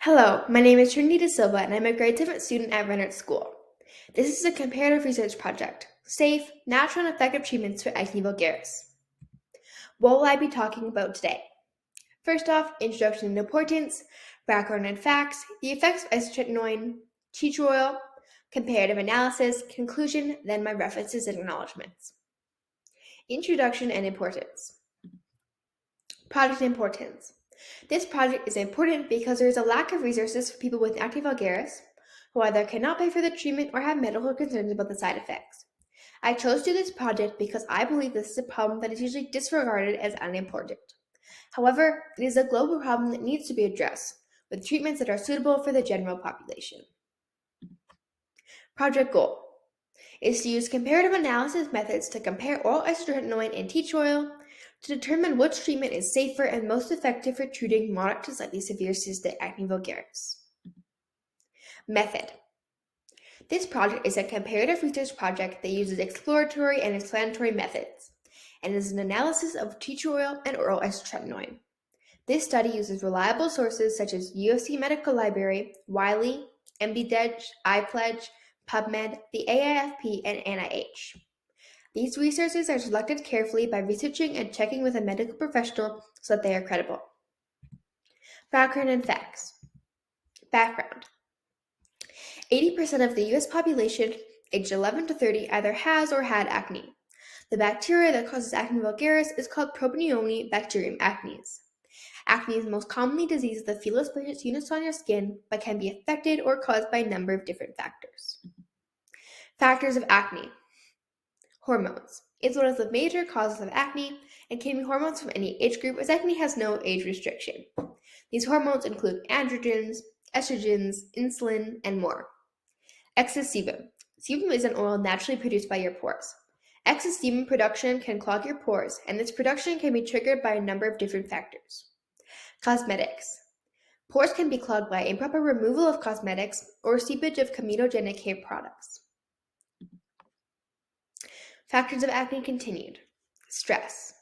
Hello, my name is Trinity Silva, and I'm a grade 7 student at Renard School. This is a comparative research project, safe, natural, and effective treatments for acne vulgaris. What will I be talking about today? First off, introduction and importance, background and facts, the effects of isotretinoin, tea tree oil, comparative analysis, conclusion, then my references and acknowledgements. Introduction and importance. Project importance. This project is important because there is a lack of resources for people with acne vulgaris who either cannot pay for the treatment or have medical concerns about the side effects. I chose to do this project because I believe this is a problem that is usually disregarded as unimportant. However, it is a global problem that needs to be addressed, with treatments that are suitable for the general population. Project goal is to use comparative analysis methods to compare oral isotretinoin and tea tree oil to determine which treatment is safer and most effective for treating moderate to slightly severe cystic acne vulgaris. Method. This project is a comparative research project that uses exploratory and explanatory methods and is an analysis of tea tree oil and oral isotretinoin. This study uses reliable sources such as UFC Medical Library, Wiley, MDDEDGE, iPledge, PubMed, the AIFP, and NIH. These resources are selected carefully by researching and checking with a medical professional so that they are credible. Background and facts. Background. 80% of the US population aged 11 to 30 either has or had acne. The bacteria that causes acne vulgaris is called Propionine Bacterium acnes. Acne is most commonly a disease of the Felis units on your skin, but can be affected or caused by a number of different factors. Factors of acne. Hormones. It's one of the major causes of acne and can be hormones from any age group, as acne has no age restriction. These hormones include androgens, estrogens, insulin, and more. Excess sebum. Sebum is an oil naturally produced by your pores. Excess sebum production can clog your pores, and this production can be triggered by a number of different factors. Cosmetics. Pores can be clogged by improper removal of cosmetics or seepage of comedogenic hair products. Factors of acne continued. Stress.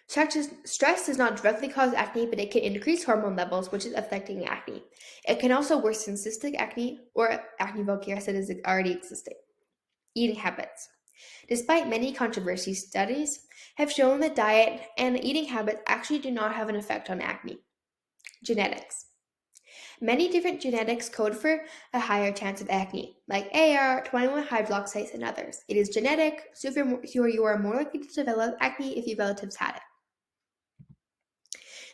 Stress does not directly cause acne, but it can increase hormone levels, which is affecting acne. It can also worsen cystic acne or acne vulgaris that is already existing. Eating habits. Despite many controversies, studies have shown that diet and eating habits actually do not have an effect on acne. Genetics. Many different genetics code for a higher chance of acne, like AR, 21 hydroxylase, and others. It is genetic, so you are more likely to develop acne if your relatives had it.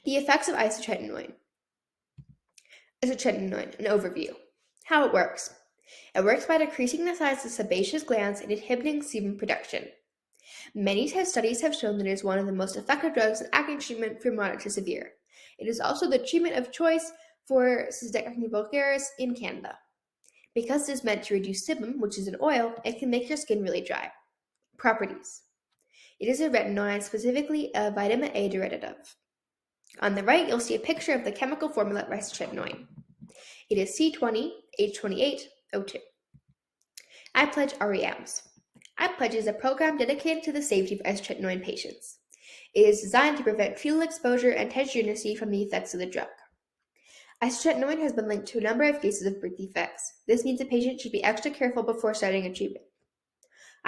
The effects of isotretinoin. Isotretinoin, an overview. How it works. It works by decreasing the size of sebaceous glands and inhibiting sebum production. Many test studies have shown that it is one of the most effective drugs in acne treatment from moderate to severe. It is also the treatment of choice for cystic acne vulgaris in Canada. Because it is meant to reduce sebum, which is an oil, it can make your skin really dry. Properties. It is a retinoid, specifically a vitamin A derivative. On the right, you'll see a picture of the chemical formula of isotretinoin. It is C20H28O2. iPledge REMs. iPledge is a program dedicated to the safety of isotretinoin patients. It is designed to prevent fetal exposure and heterogeneity from the effects of the drug. Isotretinoin has been linked to a number of cases of birth defects. This means a patient should be extra careful before starting a treatment.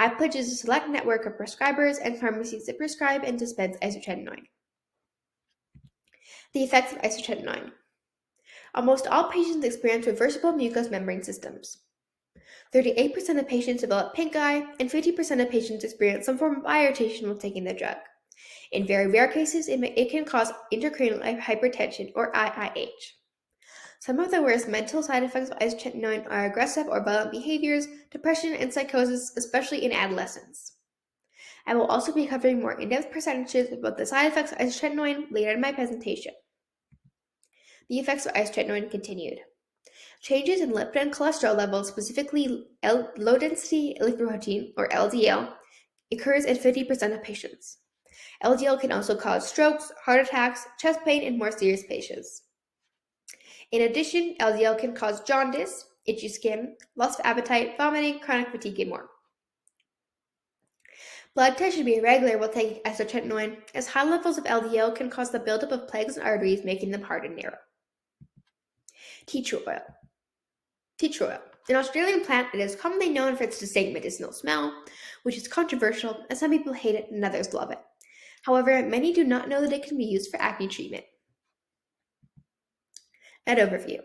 iPledge is a select network of prescribers and pharmacies that prescribe and dispense isotretinoin. The effects of isotretinoin. Almost all patients experience reversible mucous membrane systems. 38% of patients develop pink eye, and 50% of patients experience some form of eye irritation while taking the drug. In very rare cases, it can cause intracranial hypertension or IIH. Some of the worst mental side effects of isotretinoin are aggressive or violent behaviors, depression, and psychosis, especially in adolescents. I will also be covering more in-depth percentages about the side effects of isotretinoin later in my presentation. The effects of isotretinoin continued. Changes in lipid and cholesterol levels, specifically low-density lipoprotein, or LDL, occurs in 50% of patients. LDL can also cause strokes, heart attacks, chest pain, and more serious patients. In addition, LDL can cause jaundice, itchy skin, loss of appetite, vomiting, chronic fatigue, and more. Blood tests should be regular while taking isotretinoin, as high levels of LDL can cause the buildup of plaques and arteries, making them hard and narrow. Tea tree oil. Tea tree oil. An Australian plant, it is commonly known for its distinct medicinal smell, which is controversial, as some people hate it and others love it. However, many do not know that it can be used for acne treatment. An overview.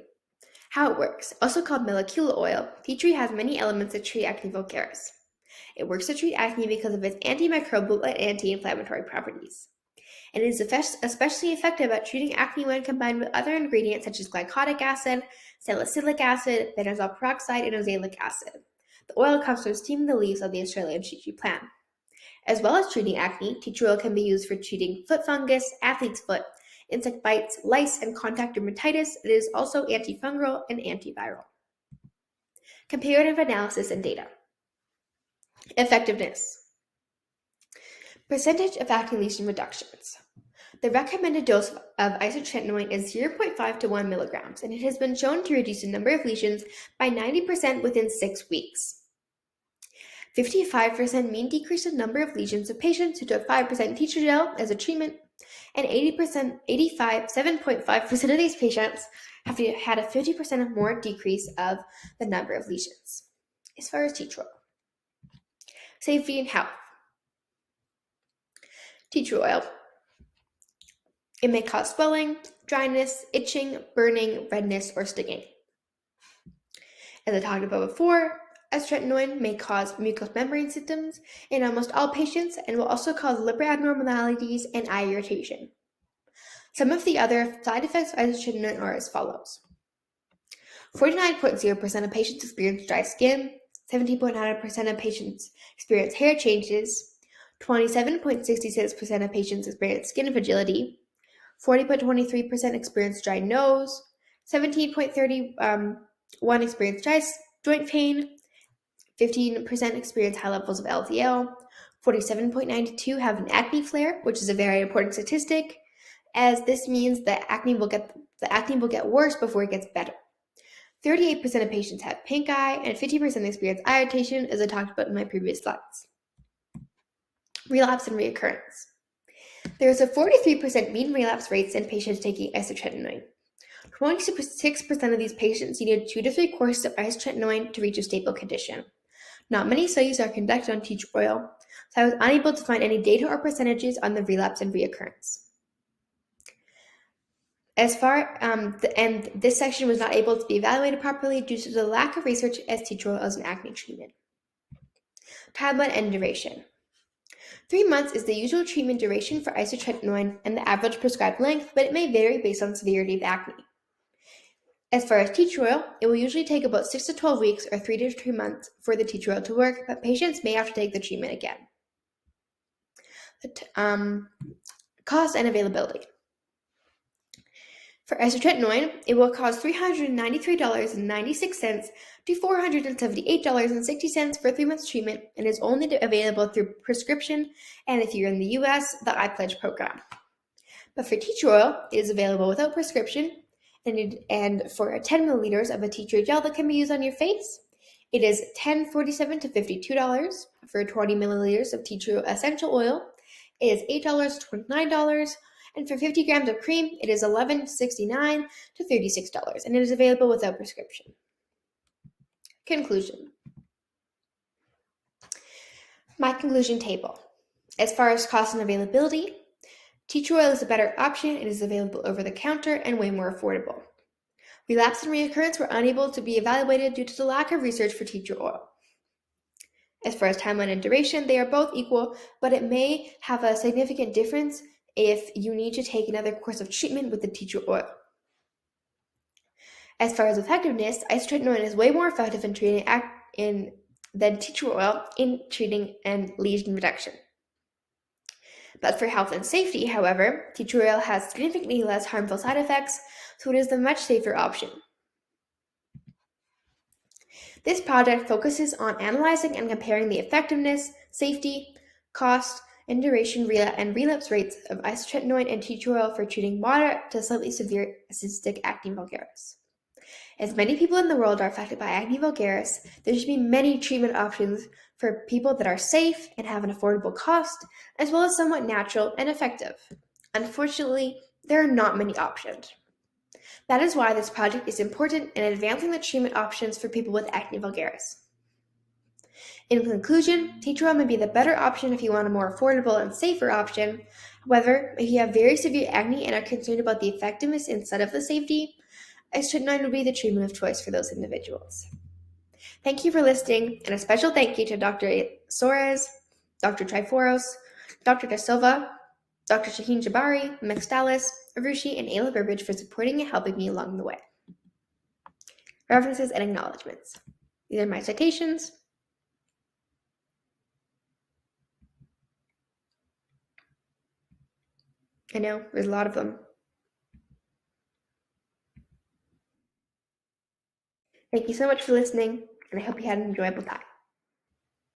How it works. Also called molecular oil, tea tree has many elements that treat acne vulgaris. It works to treat acne because of its antimicrobial and anti-inflammatory properties. And it is especially effective at treating acne when combined with other ingredients such as glycolic acid, salicylic acid, benzoyl peroxide, and oxalic acid. The oil comes from steaming the leaves of the Australian tea tree plant. As well as treating acne, tea tree oil can be used for treating foot fungus, athlete's foot, insect bites, lice, and contact dermatitis. It is also antifungal and antiviral. Comparative analysis and data. Effectiveness. Percentage of acne lesion reductions. The recommended dose of isotretinoin is 0.5 to 1 milligrams, and it has been shown to reduce the number of lesions by 90% within 6 weeks. 55% mean decrease in number of lesions of patients who took 5% tea tree gel as a treatment, and 7.5% of these patients have had a 50% or more decrease of the number of lesions. As far as tea tree oil. Safety and health. Tea tree oil. It may cause swelling, dryness, itching, burning, redness, or stinging. As I talked about before, isotretinoin may cause mucous membrane symptoms in almost all patients and will also cause liver abnormalities and eye irritation. Some of the other side effects of isotretinoin are as follows. 49.0% of patients experience dry skin, 17.9% of patients experience hair changes, 27.66% of patients experience skin fragility, 40.23% experience dry nose, 17.31% experience dry joint pain, 15% experience high levels of LDL, 47.92% have an acne flare, which is a very important statistic, as this means that acne will get worse before it gets better. 38% of patients have pink eye, and 50% experience eye irritation, as I talked about in my previous slides. Relapse and reoccurrence. There is a 43% mean relapse rates in patients taking isotretinoin. 26% of these patients needed 2 to 3 courses of isotretinoin to reach a stable condition. Not many studies are conducted on tea tree oil, so I was unable to find any data or percentages on the relapse and reoccurrence. And this section was not able to be evaluated properly due to the lack of research as tea tree oil as an acne treatment. Timeline and duration. 3 months is the usual treatment duration for isotretinoin and the average prescribed length, but it may vary based on severity of acne. As far as tea tree oil, it will usually take about 6 to 12 weeks or 3 to 3 months for the tea tree oil to work, but patients may have to take the treatment again. Cost and availability. For isotretinoin, it will cost $393.96 to $478.60 for 3 months treatment and is only available through prescription and, if you're in the US, the iPledge program. But for tea tree oil, it is available without prescription, and for 10 milliliters of a tea tree gel that can be used on your face, it is $10.47 to $52. For 20 milliliters of tea tree essential oil, it is $8 to $29. And for 50 grams of cream, it is $11.69 to $36, and it is available without prescription. Conclusion. My conclusion table. As far as cost and availability, tea tree oil is a better option. It is available over the counter and way more affordable. Relapse and reoccurrence were unable to be evaluated due to the lack of research for tea tree oil. As far as timeline and duration, they are both equal, but it may have a significant difference if you need to take another course of treatment with the tea tree oil. As far as effectiveness, isotretinoin is way more effective in treating than tea tree oil in treating and lesion reduction. But for health and safety, however, tea tree oil has significantly less harmful side effects, so it is the much safer option. This project focuses on analyzing and comparing the effectiveness, safety, cost, and duration and relapse rates of isotretinoin and tea tree oil for treating moderate to slightly severe cystic acne vulgaris. As many people in the world are affected by acne vulgaris, there should be many treatment options for people that are safe and have an affordable cost, as well as somewhat natural and effective. Unfortunately, there are not many options. That is why this project is important in advancing the treatment options for people with acne vulgaris. In conclusion, teach oil may be the better option if you want a more affordable and safer option. However, if you have very severe acne and are concerned about the effectiveness instead of the safety, Trinity would be the treatment of choice for those individuals. Thank you for listening, and a special thank you to Dr. Soares, Dr. Triforos, Dr. De Silva, Dr. Shaheen Jabari, Mextalis, Arushi, and Ayla Burbage for supporting and helping me along the way. References and acknowledgements. These are my citations. I know, there's a lot of them. Thank you so much for listening, and I hope you had an enjoyable time.